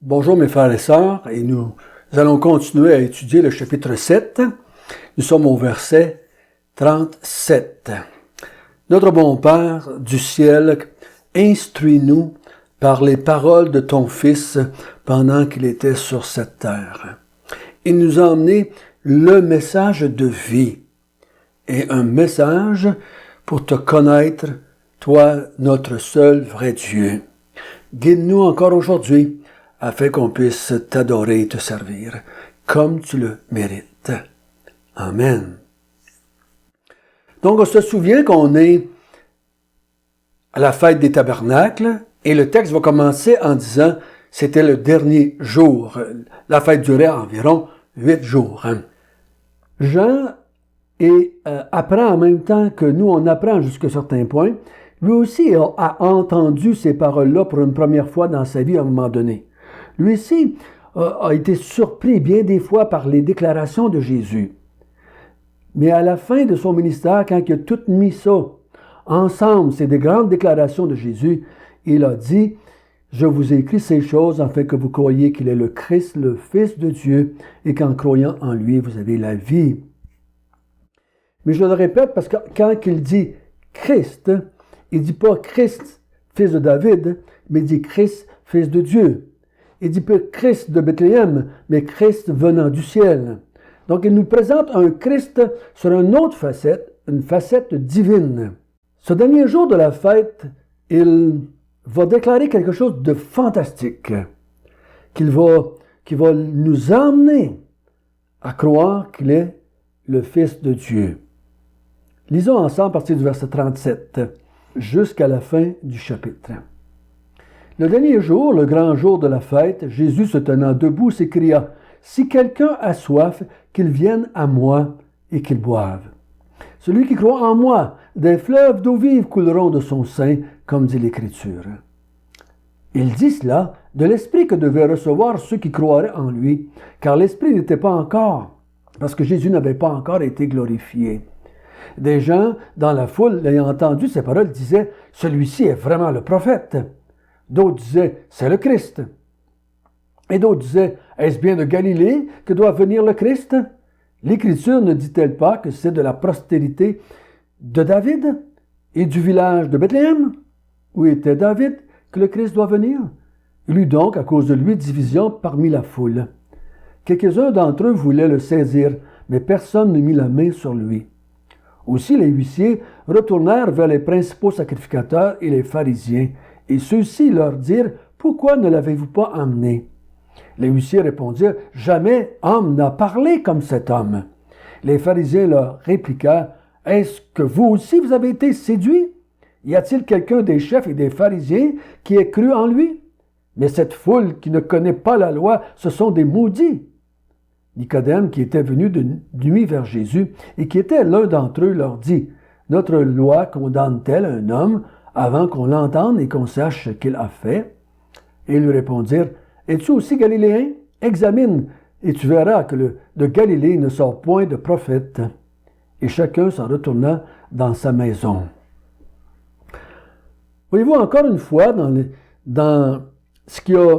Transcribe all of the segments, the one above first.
Bonjour mes frères et sœurs, et nous allons continuer à étudier le chapitre 7. Nous sommes au verset 37. Notre bon Père du ciel, instruis-nous par les paroles de ton Fils pendant qu'il était sur cette terre. Il nous a emmené le message de vie et un message pour te connaître, toi, notre seul vrai Dieu. Guide-nous encore aujourd'hui afin qu'on puisse t'adorer et te servir comme tu le mérites. Amen. Donc, on se souvient qu'on est à la fête des tabernacles et le texte va commencer en disant « c'était le dernier jour ». La fête durait environ 8 jours. Jean apprend en même temps que nous, on apprend jusqu'à certains points. Lui aussi a entendu ces paroles-là pour une première fois dans sa vie à un moment donné. Lui aussi a été surpris bien des fois par les déclarations de Jésus. Mais à la fin de son ministère, quand il a tout mis ça ensemble, c'est des grandes déclarations de Jésus, il a dit « Je vous ai écrit ces choses afin que vous croyiez qu'il est le Christ, le Fils de Dieu, et qu'en croyant en lui, vous avez la vie. » Mais je le répète parce que quand il dit « Christ », il ne dit pas Christ, fils de David, mais il dit Christ, fils de Dieu. Il ne dit pas Christ de Bethléem, mais Christ venant du ciel. Donc, il nous présente un Christ sur une autre facette, une facette divine. Ce dernier jour de la fête, il va déclarer quelque chose de fantastique, qui va nous emmener à croire qu'il est le Fils de Dieu. Lisons ensemble à partir du verset 37. Jusqu'à la fin du chapitre. Le dernier jour, le grand jour de la fête, Jésus se tenant debout s'écria « Si quelqu'un a soif, qu'il vienne à moi et qu'il boive. Celui qui croit en moi, des fleuves d'eau vive couleront de son sein, comme dit l'Écriture. » Il dit cela de l'Esprit que devaient recevoir ceux qui croiraient en lui, car l'Esprit n'était pas encore, parce que Jésus n'avait pas encore été glorifié. Des gens dans la foule, ayant entendu ces paroles, disaient « Celui-ci est vraiment le prophète. » D'autres disaient « C'est le Christ. » Et d'autres disaient « Est-ce bien de Galilée que doit venir le Christ? L'Écriture ne dit-elle pas que c'est de la postérité de David et du village de Bethléem, où était David, que le Christ doit venir? » Il y eut donc, à cause de lui, division parmi la foule. Quelques-uns d'entre eux voulaient le saisir, mais personne ne mit la main sur lui. Aussi les huissiers retournèrent vers les principaux sacrificateurs et les pharisiens, et ceux-ci leur dirent « Pourquoi ne l'avez-vous pas emmené ?» Les huissiers répondirent « Jamais homme n'a parlé comme cet homme. » Les pharisiens leur répliquèrent « Est-ce que vous aussi vous avez été séduits? Y a-t-il quelqu'un des chefs et des pharisiens qui ait cru en lui? Mais cette foule qui ne connaît pas la loi, ce sont des maudits. » Nicodème, qui était venu de nuit vers Jésus et qui était l'un d'entre eux, leur dit « Notre loi condamne-t-elle un homme avant qu'on l'entende et qu'on sache ce qu'il a fait? » Et ils lui répondirent « Es-tu aussi galiléen? Examine, et tu verras que de Galilée ne sort point de prophète. » Et chacun s'en retourna dans sa maison. Voyez-vous, encore une fois, dans ce qui a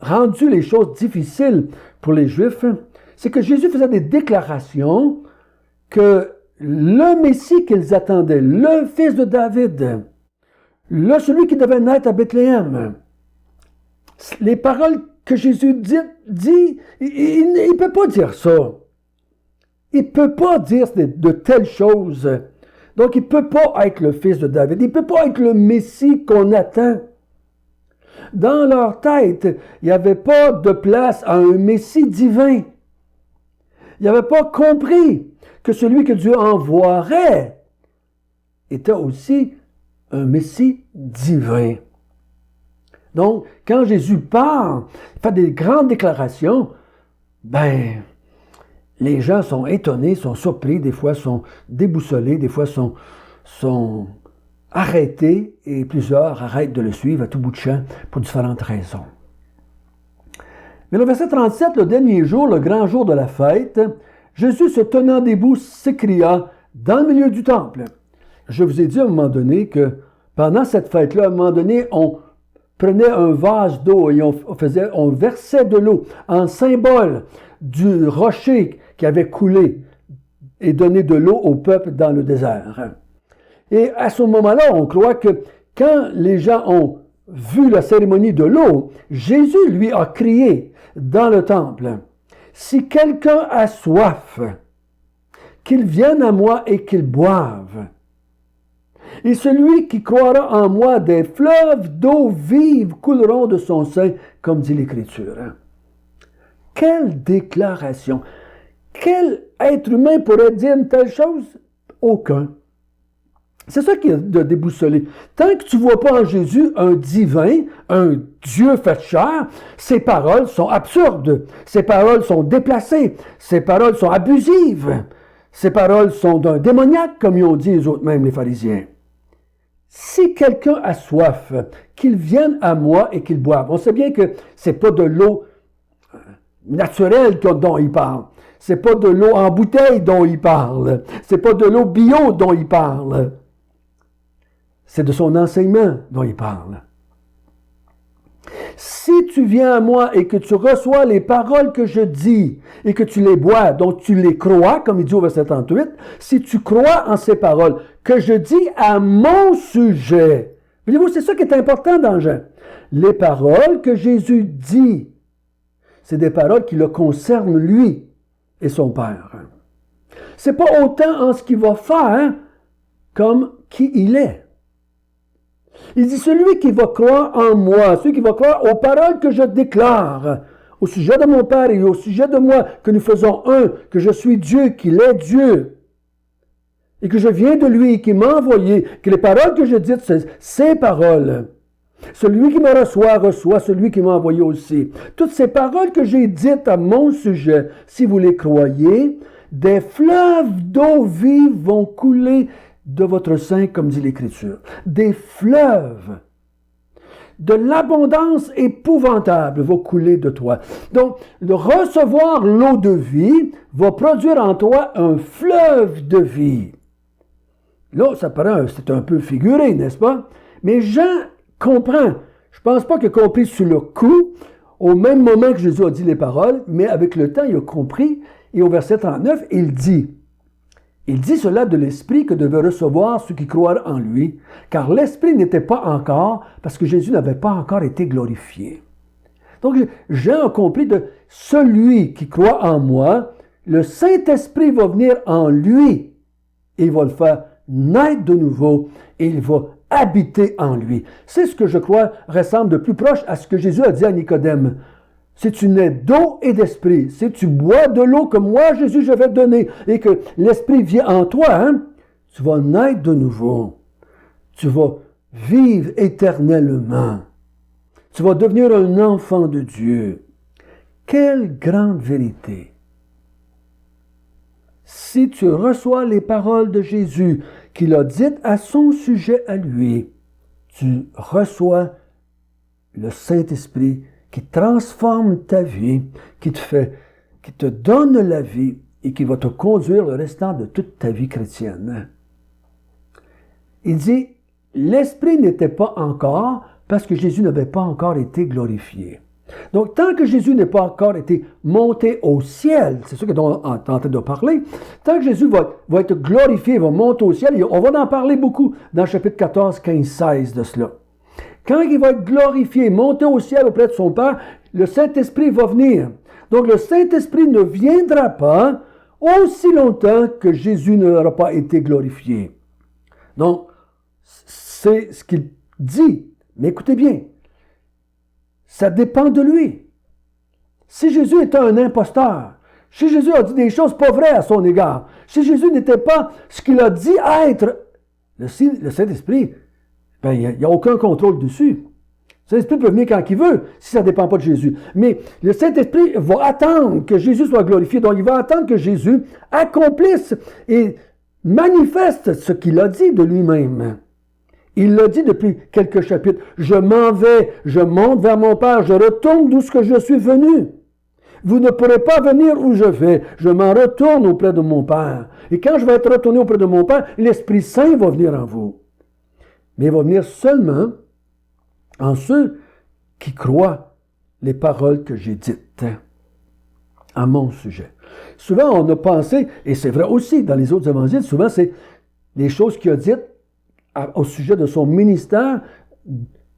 rendu les choses difficiles pour les Juifs, c'est que Jésus faisait des déclarations que le Messie qu'ils attendaient, le fils de David, celui qui devait naître à Bethléem, les paroles que Jésus dit, il ne peut pas dire ça. Il ne peut pas dire de telles choses. Donc, il ne peut pas être le fils de David. Il ne peut pas être le Messie qu'on attend. Dans leur tête, il n'y avait pas de place à un Messie divin. Ils n'avaient pas compris que celui que Dieu envoierait était aussi un Messie divin. Donc, quand Jésus parle, fait des grandes déclarations, les gens sont étonnés, sont surpris, des fois sont déboussolés, des fois sont arrêtés, et plusieurs arrêtent de le suivre à tout bout de champ pour différentes raisons. Mais le verset 37, le dernier jour, le grand jour de la fête, Jésus se tenant debout s'écria dans le milieu du temple. Je vous ai dit à un moment donné que pendant cette fête-là, à un moment donné, prenait un vase d'eau et on versait de l'eau en symbole du rocher qui avait coulé et donné de l'eau au peuple dans le désert. Et à ce moment-là, on croit que quand les gens ont vu la cérémonie de l'eau, Jésus lui a crié dans le temple, « Si quelqu'un a soif, qu'il vienne à moi et qu'il boive. Et celui qui croira en moi, des fleuves d'eau vive couleront de son sein, comme dit l'Écriture. » Quelle déclaration! Quel être humain pourrait dire une telle chose? Aucun. C'est ça qui est de déboussoler. Tant que tu ne vois pas en Jésus un divin, un Dieu fait chair, ses paroles sont absurdes, ses paroles sont déplacées, ses paroles sont abusives, ses paroles sont d'un démoniaque, comme ils ont dit les autres même, les pharisiens. Si quelqu'un a soif, qu'il vienne à moi et qu'il boive. On sait bien que ce n'est pas de l'eau naturelle dont il parle. Ce n'est pas de l'eau en bouteille dont il parle. Ce n'est pas de l'eau bio dont il parle. C'est de son enseignement dont il parle. Si tu viens à moi et que tu reçois les paroles que je dis et que tu les bois, donc tu les crois, comme il dit au verset 38, si tu crois en ces paroles que je dis à mon sujet, voyez-vous, c'est ça qui est important dans Jean. Les paroles que Jésus dit, c'est des paroles qui le concernent lui et son Père. C'est pas autant en ce qu'il va faire comme qui il est. Il dit, celui qui va croire en moi, celui qui va croire aux paroles que je déclare, au sujet de mon Père et au sujet de moi, que nous faisons un, que je suis Dieu, qu'il est Dieu, et que je viens de lui, qui m'a envoyé, que les paroles que je dis, c'est ses paroles. Celui qui me reçoit, reçoit celui qui m'a envoyé aussi. Toutes ces paroles que j'ai dites à mon sujet, si vous les croyez, des fleuves d'eau vive vont couler de votre sein, comme dit l'Écriture. Des fleuves de l'abondance épouvantable vont couler de toi. Donc, de recevoir l'eau de vie va produire en toi un fleuve de vie. Là, ça paraît, c'est un peu figuré, n'est-ce pas? Mais Jean comprend. Je ne pense pas qu'il a compris sur le coup, au même moment que Jésus a dit les paroles, mais avec le temps, il a compris. Et au verset 39, il dit cela de l'Esprit que devaient recevoir ceux qui croient en lui, car l'Esprit n'était pas encore, parce que Jésus n'avait pas encore été glorifié. Donc, Jean a compris de celui qui croit en moi, le Saint-Esprit va venir en lui, et il va le faire naître de nouveau, et il va habiter en lui. C'est ce que je crois ressemble de plus proche à ce que Jésus a dit à Nicodème. Si tu nais d'eau et d'esprit, si tu bois de l'eau que moi, Jésus, je vais te donner, et que l'esprit vient en toi, tu vas naître de nouveau. Tu vas vivre éternellement. Tu vas devenir un enfant de Dieu. Quelle grande vérité! Si tu reçois les paroles de Jésus qu'il a dites à son sujet à lui, tu reçois le Saint-Esprit qui transforme ta vie, qui te donne la vie et qui va te conduire le restant de toute ta vie chrétienne. Il dit, l'Esprit n'était pas encore parce que Jésus n'avait pas encore été glorifié. Donc, tant que Jésus n'est pas encore été monté au ciel, c'est ce que on est en train de parler, tant que Jésus va être glorifié, va monter au ciel, on va en parler beaucoup dans le chapitre 14, 15, 16 de cela. Quand il va être glorifié, monter au ciel auprès de son Père, le Saint-Esprit va venir. Donc, le Saint-Esprit ne viendra pas aussi longtemps que Jésus n'aura pas été glorifié. Donc, c'est ce qu'il dit. Mais écoutez bien, ça dépend de lui. Si Jésus était un imposteur, si Jésus a dit des choses pas vraies à son égard, si Jésus n'était pas ce qu'il a dit être, le Saint-Esprit, ben, il n'y a aucun contrôle dessus. Le Saint-Esprit peut venir quand il veut, si ça ne dépend pas de Jésus. Mais le Saint-Esprit va attendre que Jésus soit glorifié. Donc, il va attendre que Jésus accomplisse et manifeste ce qu'il a dit de lui-même. Il l'a dit depuis quelques chapitres. Je m'en vais, je monte vers mon Père, je retourne d'où ce que je suis venu. Vous ne pourrez pas venir où je vais. Je m'en retourne auprès de mon Père. Et quand je vais être retourné auprès de mon Père, l'Esprit Saint va venir en vous. Mais il va venir seulement en ceux qui croient les paroles que j'ai dites à mon sujet. Souvent, on a pensé, et c'est vrai aussi dans les autres évangiles, souvent c'est les choses qu'il a dites au sujet de son ministère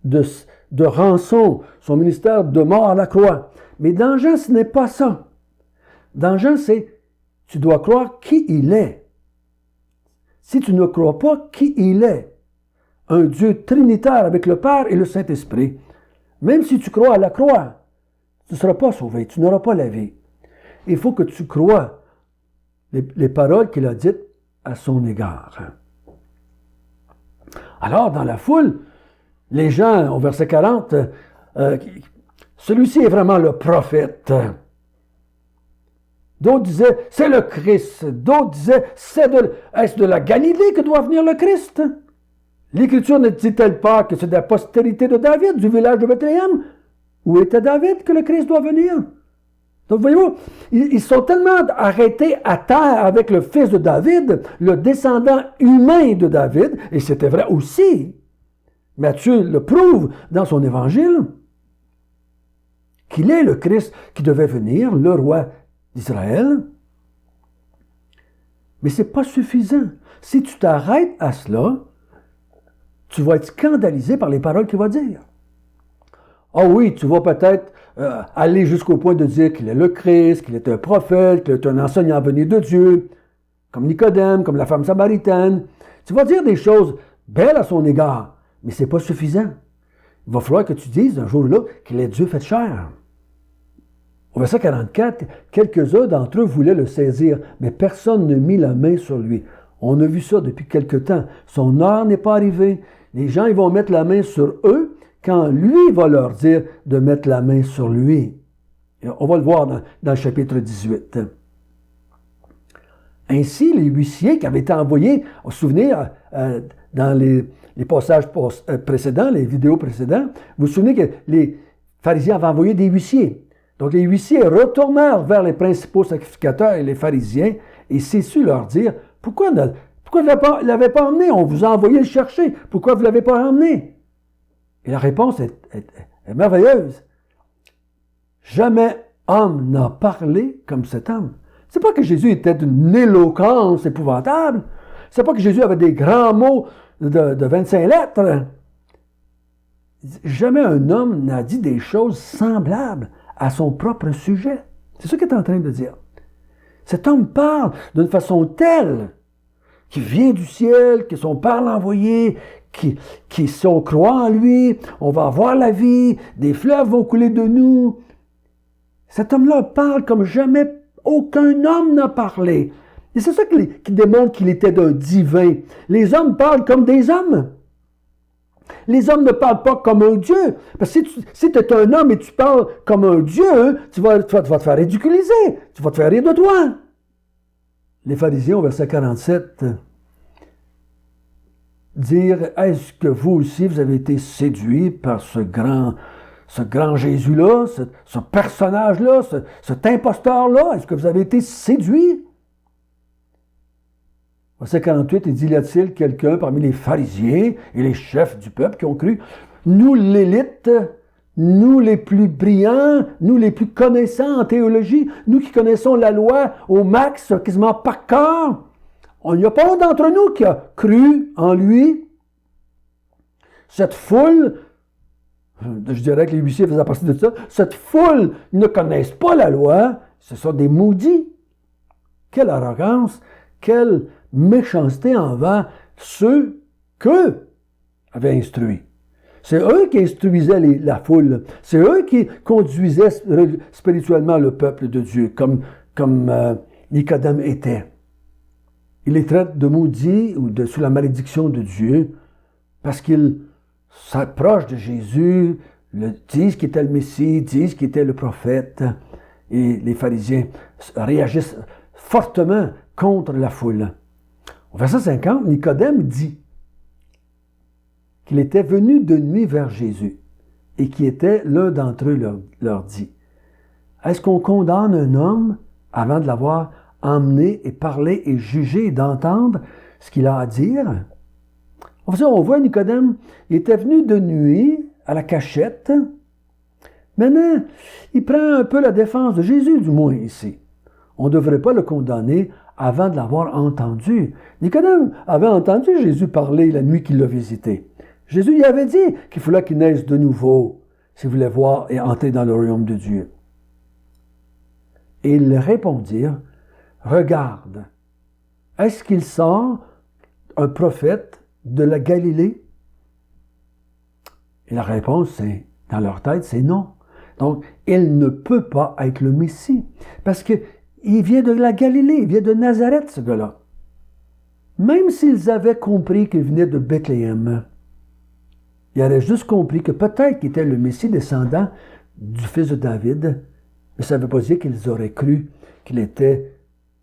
de rançon, son ministère de mort à la croix. Mais dans Jean, ce n'est pas ça. Dans Jean, c'est tu dois croire qui il est. Si tu ne crois pas qui il est, un Dieu trinitaire avec le Père et le Saint-Esprit, même si tu crois à la croix, tu ne seras pas sauvé, tu n'auras pas la vie. Il faut que tu crois les paroles qu'il a dites à son égard. Alors, dans la foule, les gens, au verset 40, celui-ci est vraiment le prophète. D'autres disaient, c'est le Christ. D'autres disaient, est-ce de la Galilée que doit venir le Christ? L'Écriture ne dit-elle pas que c'est de la postérité de David, du village de Bethléem? Où était David que le Christ doit venir? Donc, voyez-vous, ils sont tellement arrêtés à terre avec le fils de David, le descendant humain de David, et c'était vrai aussi. Matthieu le prouve dans son évangile, qu'il est le Christ qui devait venir, le roi d'Israël. Mais ce n'est pas suffisant. Si tu t'arrêtes à cela, tu vas être scandalisé par les paroles qu'il va dire. Ah oui, tu vas peut-être aller jusqu'au point de dire qu'il est le Christ, qu'il est un prophète, qu'il est un enseignant venu de Dieu, comme Nicodème, comme la femme samaritaine. Tu vas dire des choses belles à son égard, mais ce n'est pas suffisant. Il va falloir que tu dises un jour-là qu'il est Dieu fait chair. Au verset 44, quelques-uns d'entre eux voulaient le saisir, mais personne ne mit la main sur lui. On a vu ça depuis quelque temps. Son heure n'est pas arrivée. Les gens ils vont mettre la main sur eux quand lui va leur dire de mettre la main sur lui. Et on va le voir dans le chapitre 18. Ainsi, les huissiers qui avaient été envoyés, vous vous souvenez, dans les passages précédents, les vidéos précédentes, vous vous souvenez que les pharisiens avaient envoyé des huissiers. Donc les huissiers retournèrent vers les principaux sacrificateurs et les pharisiens et s'essuient leur dire, pourquoi vous ne l'avez pas emmené? On vous a envoyé le chercher. Pourquoi vous ne l'avez pas emmené? Et la réponse est merveilleuse. Jamais homme n'a parlé comme cet homme. C'est pas que Jésus était d'une éloquence épouvantable. C'est pas que Jésus avait des grands mots de 25 lettres. Jamais un homme n'a dit des choses semblables à son propre sujet. C'est ce qu'il est en train de dire. Cet homme parle d'une façon telle qui vient du ciel, que son Père l'a envoyé, qui si on croit en lui, on va avoir la vie, des fleuves vont couler de nous. Cet homme-là parle comme jamais aucun homme n'a parlé. Et c'est ça qui démontre qu'il était d'un divin. Les hommes parlent comme des hommes. Les hommes ne parlent pas comme un Dieu. Parce que si tu es un homme et tu parles comme un Dieu, tu vas te faire ridiculiser. Tu vas te faire rire de toi. Les pharisiens, au verset 47, dire, est-ce que vous aussi, vous avez été séduits par ce grand Jésus-là, ce personnage-là, cet imposteur-là? Est-ce que vous avez été séduits? Verset 48, il dit, y a-t-il quelqu'un parmi les pharisiens et les chefs du peuple qui ont cru, nous l'élite, nous les plus brillants, nous les plus connaissants en théologie, nous qui connaissons la loi au max, quasiment par cœur, il n'y a pas un d'entre nous qui a cru en lui. Cette foule, je dirais que les huissiers faisaient partie de ça, cette foule ne connaissent pas la loi, ce sont des maudits. Quelle arrogance, quelle méchanceté envers ceux qu'eux avaient instruits. C'est eux qui instruisaient la foule. C'est eux qui conduisaient spirituellement le peuple de Dieu, comme Nicodème était. Il les traite de maudits ou sous la malédiction de Dieu parce qu'ils s'approchent de Jésus, disent qu'il était le Messie, disent qu'il était le prophète. Et les pharisiens réagissent fortement contre la foule. Au verset 50, Nicodème dit qu'il était venu de nuit vers Jésus et qui était l'un d'entre eux leur dit, est-ce qu'on condamne un homme avant de l'avoir emmené et parlé et jugé et d'entendre ce qu'il a à dire? On voit Nicodème, il était venu de nuit à la cachette Maintenant, il prend un peu la défense de Jésus, du moins ici. On ne devrait pas le condamner avant de l'avoir entendu. Nicodème avait entendu Jésus parler la nuit qu'il l'a visité. Jésus y avait dit qu'il fallait qu'il naisse de nouveau s'il voulait voir et entrer dans le royaume de Dieu. Et ils répondirent, « Regarde, est-ce qu'il sort un prophète de la Galilée? » Et la réponse, c'est, dans leur tête, c'est non. Donc, il ne peut pas être le Messie, parce qu'il vient de la Galilée, il vient de Nazareth, ce gars-là. Même s'ils avaient compris qu'il venait de Bethléem, ils auraient juste compris que peut-être qu'il était le Messie descendant du fils de David, mais ça ne veut pas dire qu'ils auraient cru qu'il était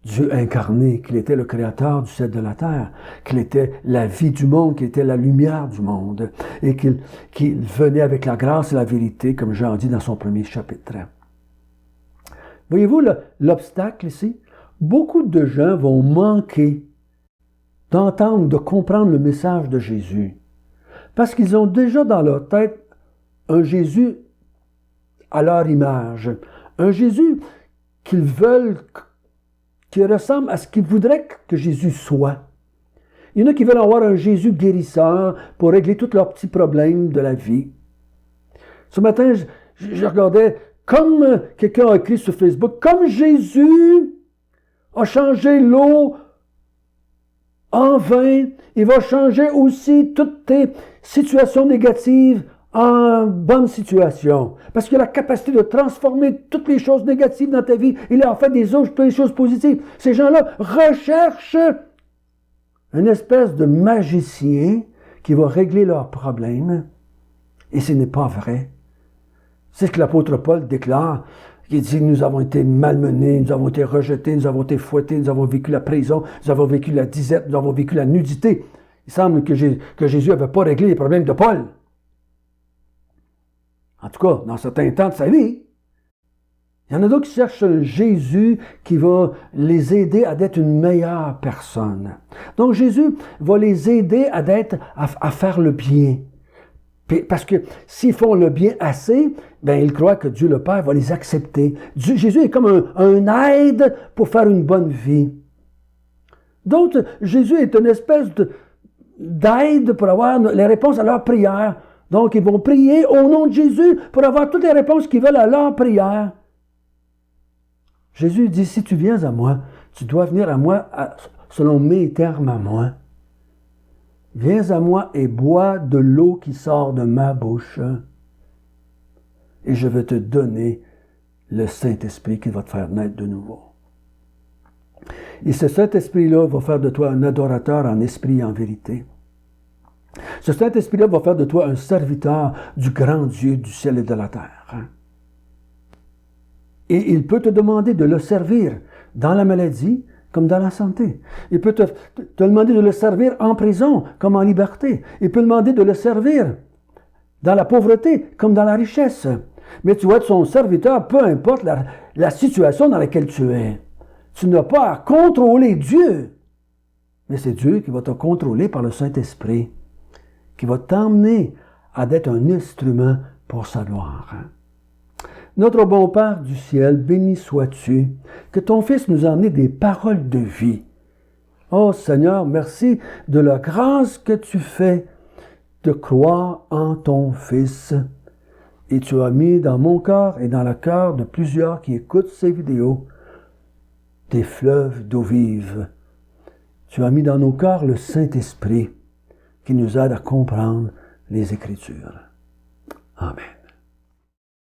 Dieu incarné, qu'il était le créateur du ciel et de la terre, qu'il était la vie du monde, qu'il était la lumière du monde, et qu'il venait avec la grâce et la vérité, comme Jean dit dans son premier chapitre. Voyez-vous l'obstacle ici? Beaucoup de gens vont manquer d'entendre, de comprendre le message de Jésus, parce qu'ils ont déjà dans leur tête un Jésus à leur image, un Jésus qu'ils veulent, qui ressemble à ce qu'ils voudraient que Jésus soit. Il y en a qui veulent avoir un Jésus guérisseur pour régler tous leurs petits problèmes de la vie. Ce matin, je regardais, comme quelqu'un a écrit sur Facebook, comme Jésus a changé l'eau en vin, il va changer aussi toutes tes situations négatives en bonne situation. Parce qu'il a la capacité de transformer toutes les choses négatives dans ta vie. Il a fait des choses positives. Ces gens-là recherchent une espèce de magicien qui va régler leurs problèmes. Et ce n'est pas vrai. C'est ce que l'apôtre Paul déclare. Il dit, nous avons été malmenés, nous avons été rejetés, nous avons été fouettés, nous avons vécu la prison, nous avons vécu la disette, nous avons vécu la nudité. Il semble que Jésus n'avait pas réglé les problèmes de Paul. En tout cas, dans certains temps de sa vie. Il y en a d'autres qui cherchent un Jésus qui va les aider à être une meilleure personne. Donc Jésus va les aider à faire le bien. Parce que s'ils font le bien assez, ben ils croient que Dieu le Père va les accepter. Jésus est comme un aide pour faire une bonne vie. D'autres, Jésus est une espèce d'aide pour avoir les réponses à leurs prières. Donc, ils vont prier au nom de Jésus pour avoir toutes les réponses qu'ils veulent à leur prière. Jésus dit, si tu viens à moi, tu dois venir à moi selon mes termes à moi. Viens à moi et bois de l'eau qui sort de ma bouche, et je vais te donner le Saint-Esprit qui va te faire naître de nouveau. Et ce Saint-Esprit-là va faire de toi un adorateur en esprit et en vérité. Ce Saint-Esprit-là va faire de toi un serviteur du grand Dieu du ciel et de la terre. Et il peut te demander de le servir dans la maladie comme dans la santé. Il peut te demander de le servir en prison comme en liberté. Il peut demander de le servir dans la pauvreté comme dans la richesse. Mais tu vas être son serviteur, peu importe la situation dans laquelle tu es. Tu n'as pas à contrôler Dieu, mais c'est Dieu qui va te contrôler par le Saint-Esprit, qui va t'emmener à être un instrument pour sa gloire. Notre bon Père du ciel, béni sois-tu, que ton Fils nous a amené des paroles de vie. Oh Seigneur, merci de la grâce que tu fais de croire en ton Fils. Et tu as mis dans mon cœur et dans le cœur de plusieurs qui écoutent ces vidéos des fleuves d'eau vive. Tu as mis dans nos cœurs le Saint-Esprit qui nous aide à comprendre les Écritures. Amen.